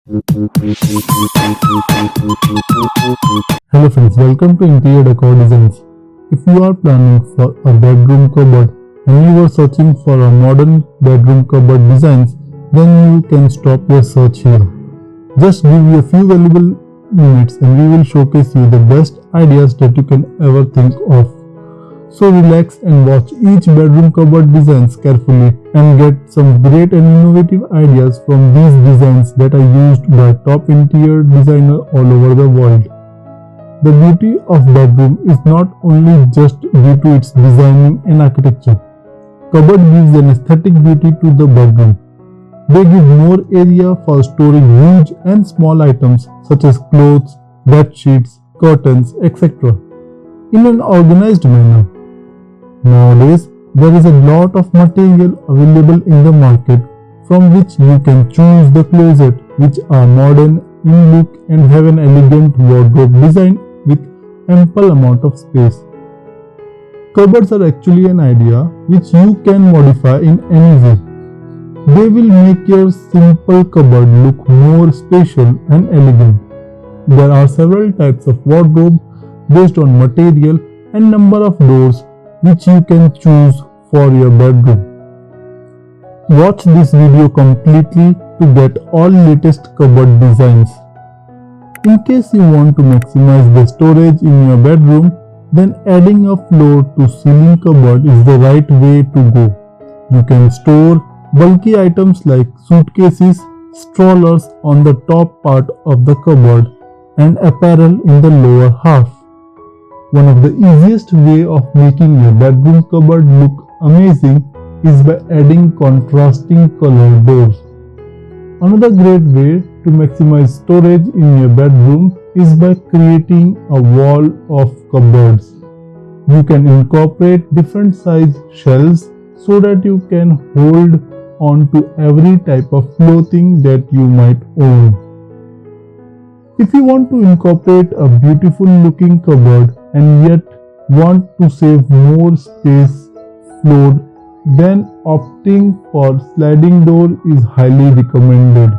Hello friends, welcome to Interior Decor Designs. If you are planning for a bedroom cupboard and you are searching for a modern bedroom cupboard designs, then you can stop your search here. Just give you a few valuable minutes and we will showcase you the best ideas that you can ever think of. So relax and watch each bedroom cupboard designs carefully and get some great and innovative ideas from these designs that are used by top interior designers all over the world. The beauty of bedroom is not only just due to its designing and architecture. Cupboard gives an aesthetic beauty to the bedroom. They give more area for storing huge and small items such as clothes, bed sheets, curtains, etc. in an organized manner. Nowadays, there is a lot of material available in the market from which you can choose the closet which are modern in look and have an elegant wardrobe design with ample amount of space. Cupboards are actually an idea which you can modify in any way. They will make your simple cupboard look more special and elegant. There are several types of wardrobe based on material and number of doors which you can choose for your bedroom. Watch this video completely to get all latest cupboard designs. In case you want to maximize the storage in your bedroom, then adding a floor to ceiling cupboard is the right way to go. You can store bulky items like suitcases, strollers on the top part of the cupboard and apparel in the lower half. One of the easiest way of making your bedroom cupboard look amazing is by adding contrasting color doors. Another great way to maximize storage in your bedroom is by creating a wall of cupboards. You can incorporate different size shelves so that you can hold on to every type of clothing that you might own. If you want to incorporate a beautiful looking cupboard and yet want to save more space floor, then opting for sliding door is highly recommended.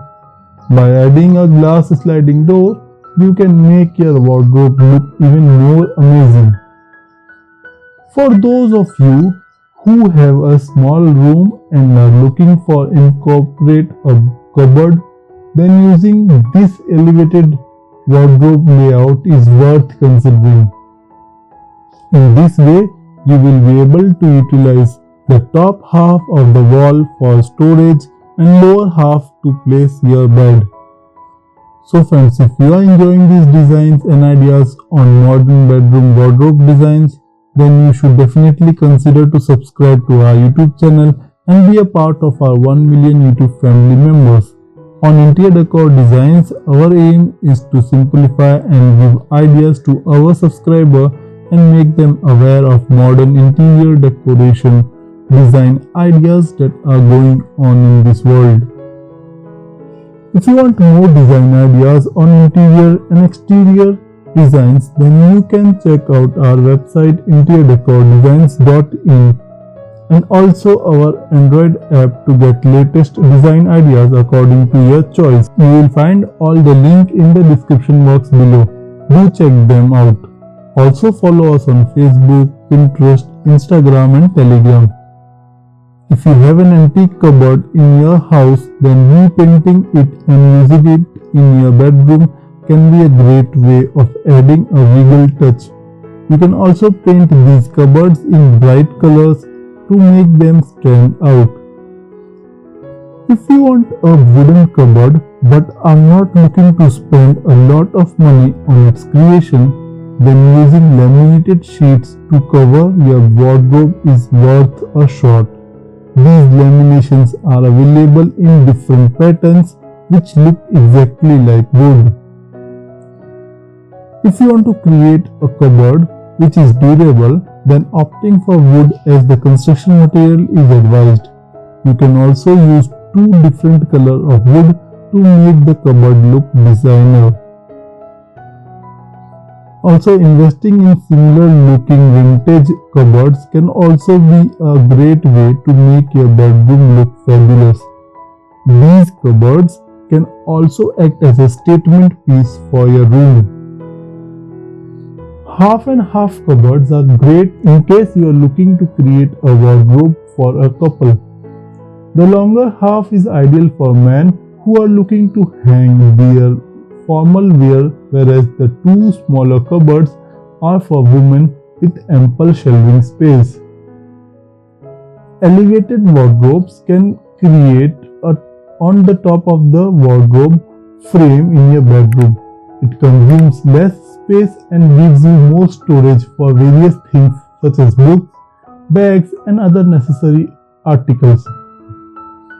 By adding a glass sliding door, you can make your wardrobe look even more amazing. For those of you who have a small room and are looking for incorporate a cupboard, then using this elevated wardrobe layout is worth considering. In this way, you will be able to utilize the top half of the wall for storage and lower half to place your bed. So friends, if you are enjoying these designs and ideas on modern bedroom wardrobe designs, then you should definitely consider to subscribe to our YouTube channel and be a part of our 1 million YouTube family members. On Interior Decor Designs, our aim is to simplify and give ideas to our subscriber and make them aware of modern interior decoration design ideas that are going on in this world. If you want more design ideas on interior and exterior designs, then you can check out our website interiordecordesigns.in and also our Android app to get latest design ideas according to your choice. You will find all the link in the description box below. Do check them out. Also follow us on Facebook, Pinterest, Instagram and Telegram. If you have an antique cupboard in your house, then repainting it and using it in your bedroom can be a great way of adding a regal touch. You can also paint these cupboards in bright colors to make them stand out. If you want a wooden cupboard but are not looking to spend a lot of money on its creation, then using laminated sheets to cover your wardrobe is worth a shot. These laminations are available in different patterns which look exactly like wood. If you want to create a cupboard which is durable, then opting for wood as the construction material is advised. You can also use two different colors of wood to make the cupboard look designer. Also, investing in similar looking vintage cupboards can also be a great way to make your bedroom look fabulous. These cupboards can also act as a statement piece for your room. Half and half cupboards are great in case you are looking to create a wardrobe for a couple. The longer half is ideal for men who are looking to hang their formal wear, whereas the two smaller cupboards are for women with ample shelving space. Elevated wardrobes can create a on the top of the wardrobe frame in your bedroom. It consumes less space and gives you more storage for various things such as books, bags, and other necessary articles.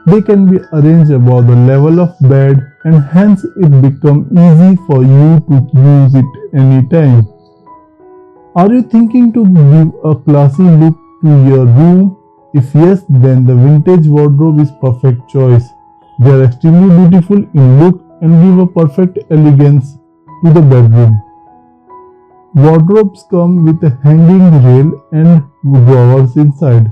They can be arranged above the level of bed and hence it becomes easy for you to use it anytime. Are you thinking to give a classy look to your room? If yes, then the vintage wardrobe is perfect choice. They are extremely beautiful in look and give a perfect elegance to the bedroom. Wardrobes come with a hanging rail and drawers inside.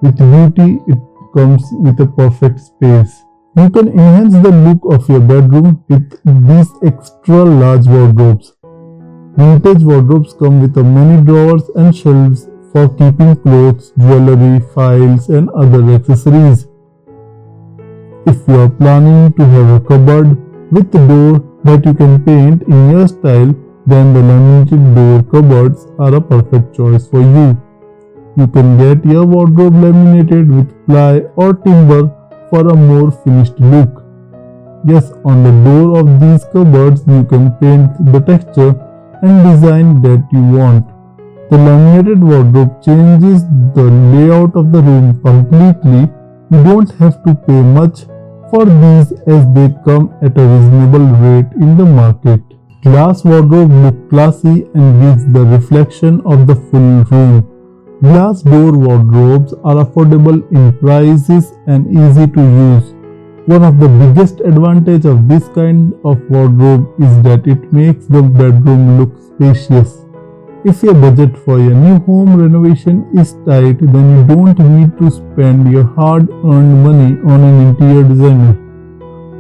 With beauty, it comes with a perfect space. You can enhance the look of your bedroom with these extra large wardrobes. Vintage wardrobes come with many drawers and shelves for keeping clothes, jewelry, files, and other accessories. If you are planning to have a cupboard with a door that you can paint in your style, then the laminated door cupboards are a perfect choice for you. You can get your wardrobe laminated with ply or timber for a more finished look. Yes, on the door of these cupboards you can paint the texture and design that you want. The laminated wardrobe changes the layout of the room completely. You don't have to pay much for these as they come at a reasonable rate in the market. Glass wardrobe look classy and gives the reflection of the full room. Glass door wardrobes are affordable in prices and easy to use. One of the biggest advantages of this kind of wardrobe is that it makes the bedroom look spacious. If your budget for your new home renovation is tight, then you don't need to spend your hard-earned money on an interior designer.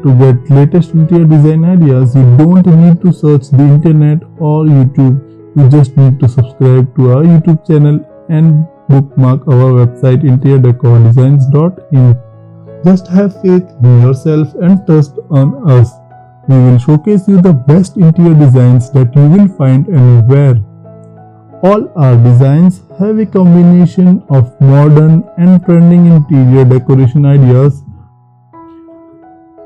To get latest interior design ideas, you don't need to search the internet or YouTube. You just need to subscribe to our YouTube channel and bookmark our website interiordecordesigns.in. Just have faith in yourself and trust on us. We will showcase you the best interior designs that you will find anywhere. All our designs have a combination of modern and trending interior decoration ideas.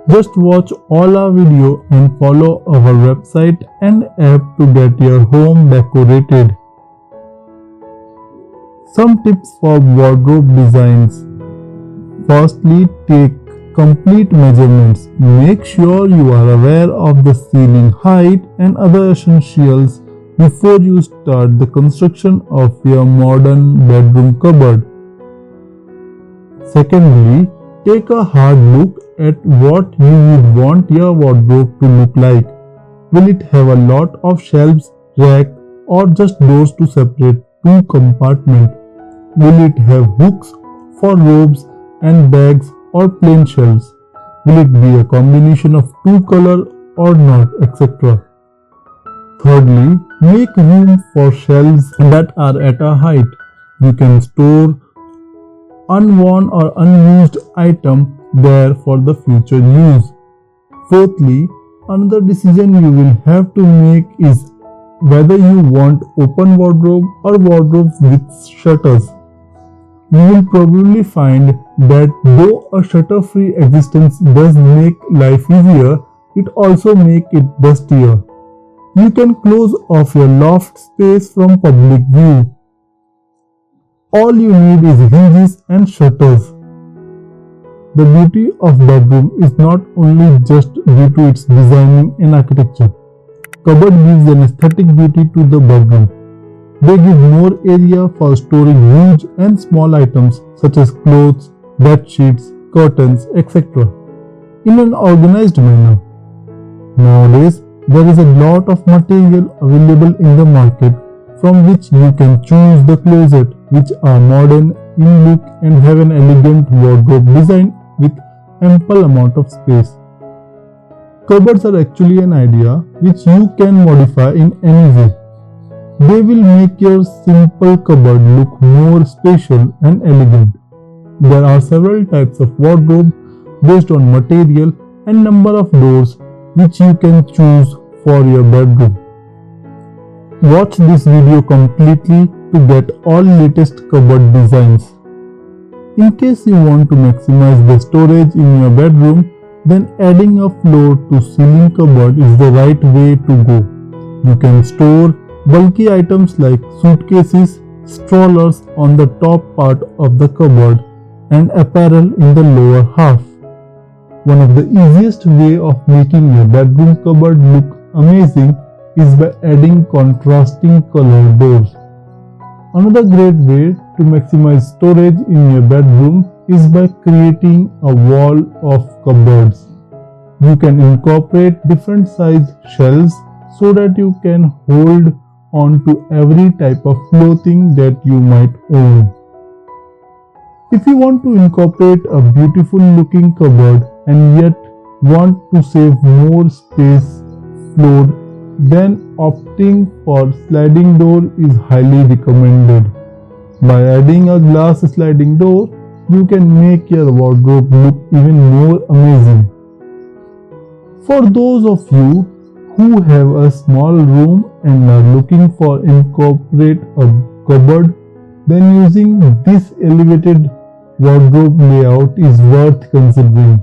Just watch all our video and follow our website and app to get your home decorated. Some tips for wardrobe designs. Firstly, take complete measurements. Make sure you are aware of the ceiling height and other essentials before you start the construction of your modern bedroom cupboard. Secondly, take a hard look at what you would want your wardrobe to look like. Will it have a lot of shelves, rack, or just doors to separate two compartments? Will it have hooks for robes and bags or plain shelves? Will it be a combination of two colors or not, etc.? Thirdly, make room for shelves that are at a height. You can store unworn or unused items there for the future use. Fourthly, another decision you will have to make is whether you want open wardrobe or wardrobes with shutters. You will probably find that though a shutter-free existence does make life easier, it also makes it dustier. You can close off your loft space from public view. All you need is hinges and shutters. The beauty of bedroom is not only just due to its designing and architecture. Cupboard gives an aesthetic beauty to the bedroom. They give more area for storing huge and small items such as clothes, bed sheets, curtains, etc. in an organized manner. Nowadays, there is a lot of material available in the market from which you can choose the closet, which are modern in look and have an elegant wardrobe design with ample amount of space. Cupboards are actually an idea which you can modify in any way. They will make your simple cupboard look more special and elegant. There are several types of wardrobe based on material and number of doors which you can choose for your bedroom. Watch this video completely to get all latest cupboard designs. In case you want to maximize the storage in your bedroom, then adding a floor to ceiling cupboard is the right way to go. You can store bulky items like suitcases, strollers on the top part of the cupboard and apparel in the lower half. One of the easiest way of making your bedroom cupboard look amazing is by adding contrasting color doors. Another great way to maximize storage in your bedroom is by creating a wall of cupboards. You can incorporate different size shelves so that you can hold on to every type of clothing that you might own. If you want to incorporate a beautiful looking cupboard and yet want to save more space floor, then opting for sliding door is highly recommended. By adding a glass sliding door, you can make your wardrobe look even more amazing. For those of you who have a small room and are looking for incorporate a cupboard, then using this elevated wardrobe layout is worth considering.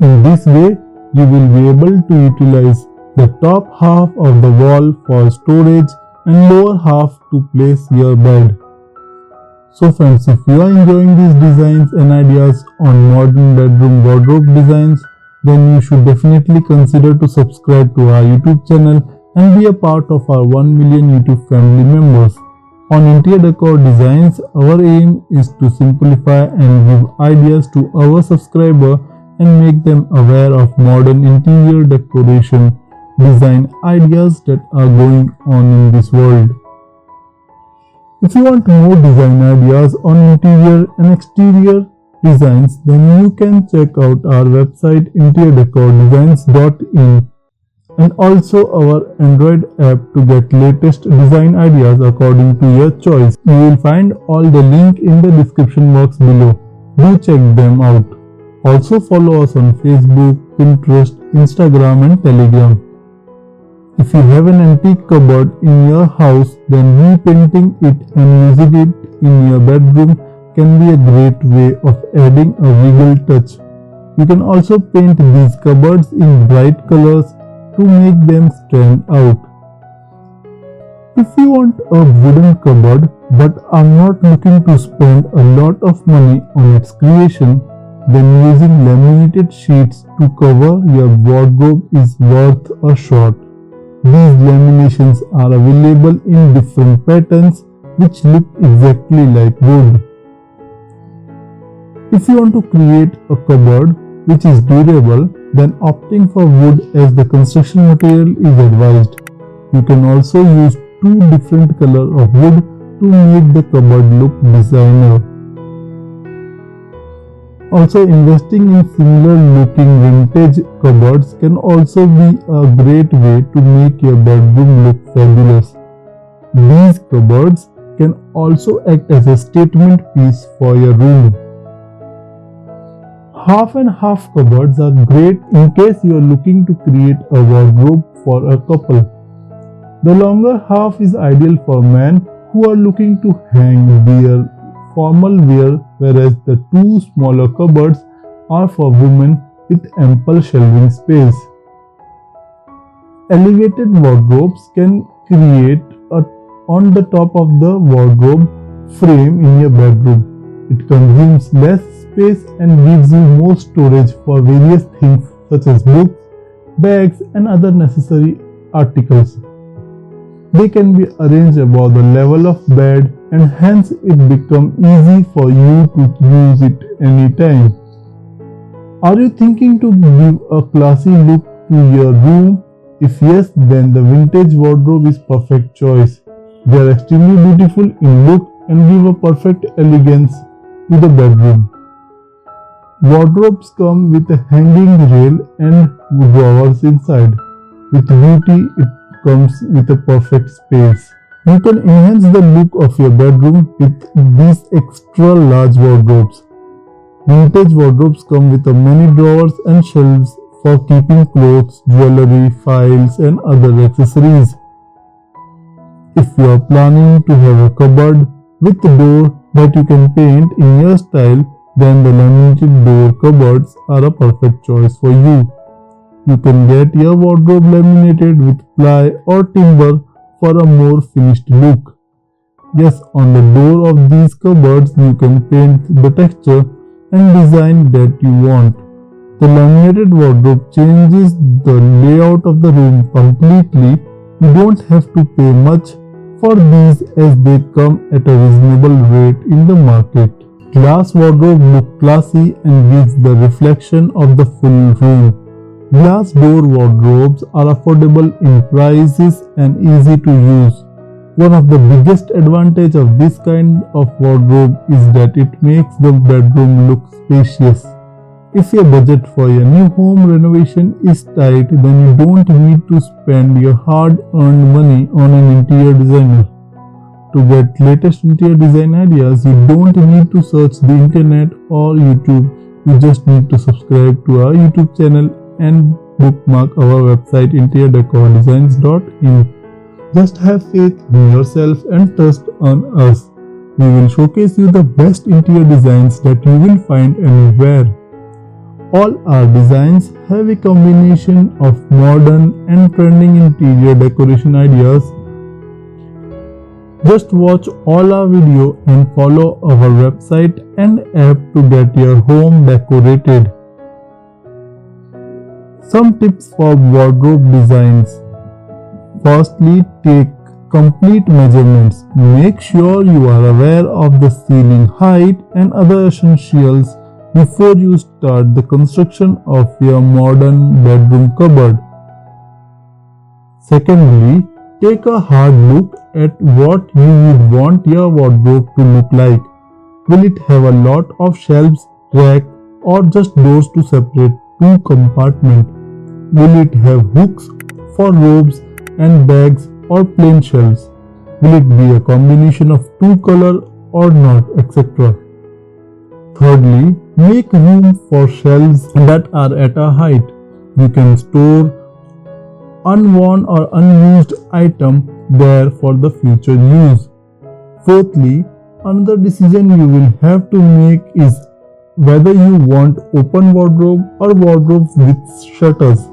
In this way, you will be able to utilize the top half of the wall for storage and lower half to place your bed. So friends, if you are enjoying these designs and ideas on modern bedroom wardrobe designs, then you should definitely consider to subscribe to our YouTube channel and be a part of our 1 million YouTube family members. On Interior Decor Designs, our aim is to simplify and give ideas to our subscriber and make them aware of modern interior decoration design ideas that are going on in this world. If you want more design ideas on interior and exterior designs, then you can check out our website interiordecordesigns.in and also our Android app to get latest design ideas according to your choice. You will find all the link in the description box below. Do check them out. Also follow us on Facebook, Pinterest, Instagram and Telegram. If you have an antique cupboard in your house, then repainting it and using it in your bedroom can be a great way of adding a regal touch. You can also paint these cupboards in bright colors to make them stand out. If you want a wooden cupboard but are not looking to spend a lot of money on its creation, then using laminated sheets to cover your wardrobe is worth a shot. These laminations are available in different patterns which look exactly like wood. If you want to create a cupboard which is durable, then opting for wood as the construction material is advised. You can also use 2 different colors of wood to make the cupboard look designer. Also, investing in similar looking vintage cupboards can also be a great way to make your bedroom look fabulous. These cupboards can also act as a statement piece for your room. Half and half cupboards are great in case you are looking to create a wardrobe for a couple. The longer half is ideal for men who are looking to hang their formal wear, whereas the 2 smaller cupboards are for women with ample shelving space. Elevated wardrobes can create on the top of the wardrobe frame in your bedroom. It consumes less space and gives you more storage for various things such as books, bags and other necessary articles. They can be arranged above the level of bed and hence it becomes easy for you to use it anytime. Are you thinking to give a classy look to your room? If yes, then the vintage wardrobe is perfect choice. They are extremely beautiful in look and give a perfect elegance to the bedroom. Wardrobes come with a hanging rail and drawers inside. With beauty, it comes with a perfect space. You can enhance the look of your bedroom with these extra large wardrobes. Vintage wardrobes come with many drawers and shelves for keeping clothes, jewelry, files, and other accessories. If you are planning to have a cupboard with a door that you can paint in your style, then the laminated door cupboards are a perfect choice for you. You can get your wardrobe laminated with ply or timber for a more finished look. Yes, on the door of these cupboards you can paint the texture and design that you want. The laminated wardrobe changes the layout of the room completely. You don't have to pay much for these as they come at a reasonable rate in the market. Glass wardrobe look classy and gives the reflection of the full room. Glass door wardrobes are affordable in prices and easy to use. One of the biggest advantages of this kind of wardrobe is that it makes the bedroom look spacious. If your budget for your new home renovation is tight, then you don't need to spend your hard-earned money on an interior designer. To get latest interior design ideas, you don't need to search the internet or YouTube. You just need to subscribe to our YouTube channel and bookmark our website interiordecordesigns.in. Just have faith in yourself and trust on us. We will showcase you the best interior designs that you will find anywhere. All our designs have a combination of modern and trending interior decoration ideas. Just watch all our video and follow our website and app to get your home decorated. Some tips for wardrobe designs. Firstly, take complete measurements. Make sure you are aware of the ceiling height and other essentials before you start the construction of your modern bedroom cupboard. Secondly, take a hard look at what you would want your wardrobe to look like. Will it have a lot of shelves, racks, or just doors to separate two compartments? Will it have hooks for robes and bags or plain shelves? Will it be a combination of two colors or not, etc.? Thirdly, make room for shelves that are at a height. You can store unworn or unused items there for the future use. Fourthly, another decision you will have to make is whether you want open wardrobe or wardrobes with shutters.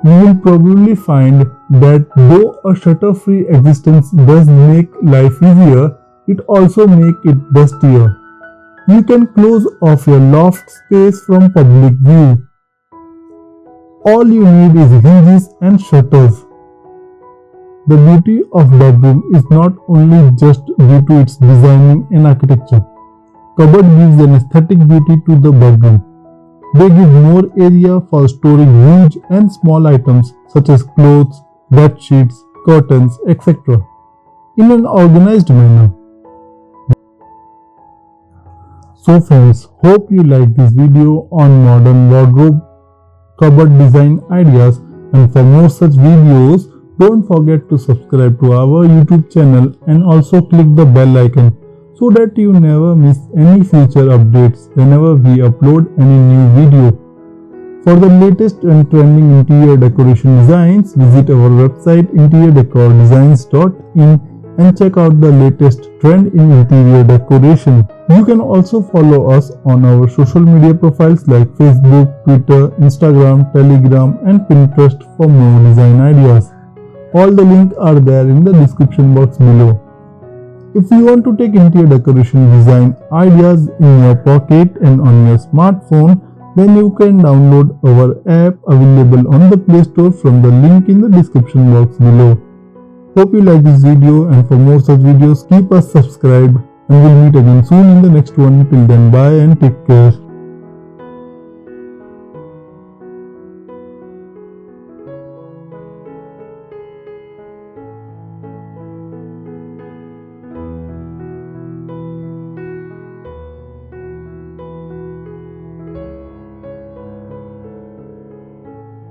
You will probably find that though a shutter-free existence does make life easier, it also makes it dustier. You can close off your loft space from public view. All you need is hinges and shutters. The beauty of bedroom is not only just due to its designing and architecture. Cupboard gives an aesthetic beauty to the bedroom. They give more area for storing huge and small items such as clothes, bed sheets, curtains, etc. in an organized manner. So friends, hope you like this video on modern wardrobe cupboard design ideas, and for more such videos, don't forget to subscribe to our YouTube channel and also click the bell icon so that you never miss any future updates whenever we upload any new video. For the latest and trending interior decoration designs, visit our website interiordecordesigns.in and check out the latest trend in interior decoration. You can also follow us on our social media profiles like Facebook, Twitter, Instagram, Telegram and Pinterest for more design ideas. All the links are there in the description box below. If you want to take interior decoration design ideas in your pocket and on your smartphone, then you can download our app available on the Play Store from the link in the description box below. Hope you like this video, and for more such videos keep us subscribed, and we'll meet again soon in the next one. Till then, bye and take care.